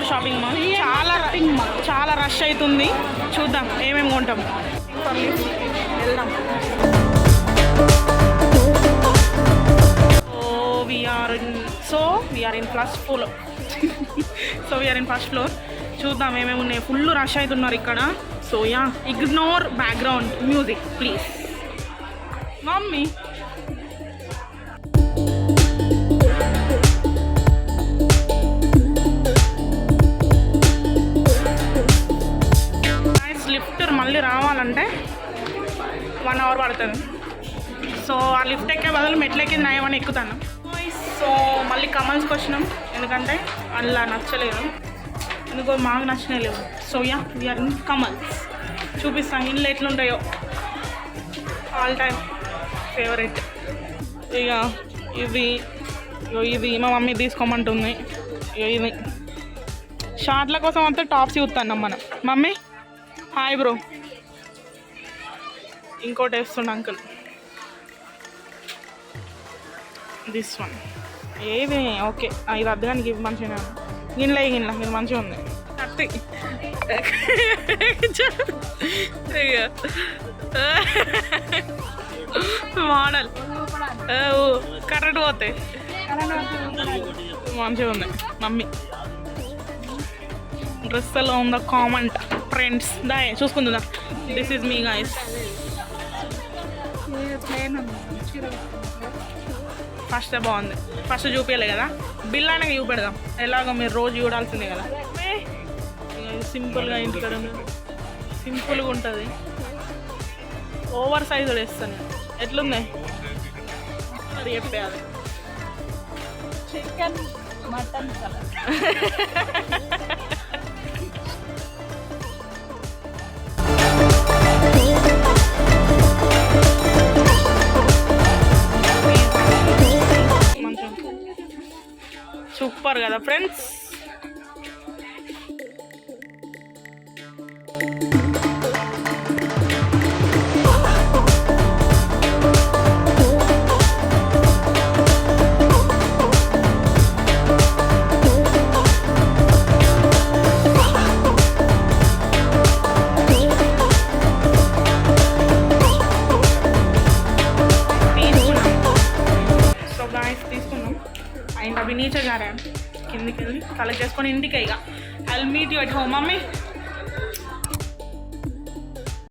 More shopping mall. చాలా rush అవుతుంది. చూద్దాం ఏమేమి కొంటాం. వెళ్దాం. We're in first floor. చూద్దాం ఏమేమి ఉన్నాయి. ఫుల్ రష్ అవుతున్నారు ఇక్కడ. So yeah, ignore background music please. Mummy lift మళ్ళీ రావాలంటే 1 hour పడుతుంది. సో ఆ లిఫ్ట్ ఎక్కే బదులు మెట్లెక్కి నయమని ఎక్కుతాను. సో మళ్ళీ కమల్స్కి వచ్చినాం, ఎందుకంటే అలా నచ్చలేదు, ఎందుకో మాకు నచ్చినాయి లేవు. సో యా, వీఆర్ ఇన్ కమల్స్. చూపిస్తాను ఇంట్లో ఎట్లుంటాయో. All time favourite. ఇక ఇది మా మమ్మీ తీసుకోమంటుంది. ఇది షార్ట్ల కోసం అంతా టాప్స్ చూస్తున్నాం మనం. Mummy hi bro. ఇంకోటి వేస్తుండ అంకుల్. దిస్ వన్ ఏది ఓకే. ఇది అద్దగానికి ఇవి మంచిగా గిన్నె ఇది మంచిగా ఉంది. కత్తి మోడల్ కరెక్ట్ పోతాయి. మంచిగా ఉంది. మమ్మీ డ్రెస్ ఎలా ఉందో కామెంట్ ఫ్రెండ్స్. దా చూసుకుందా. This is me guys. First బాగుంది. ఫస్ట్ చూపించాలి కదా, బిల్ అనేది చూపెడదాం. ఎలాగో మీరు రోజు చూడాల్సిందే కదా. సింపుల్గా ఇంటికాడ సింపుల్గా ఉంటుంది. ఓవర్ సైజ్ వేస్తాను. ఎట్లుంది అది చెప్పేయాలి. Chicken mutton colour. సూపర్ కదా ఫ్రెండ్స్. తీసుకున్నాం అండ్ అవి నీచే గారా కిందికి వెళ్ళి కలెక్ట్ చేసుకొని ఇంటికి. ఇక I will meet you at home. Mummy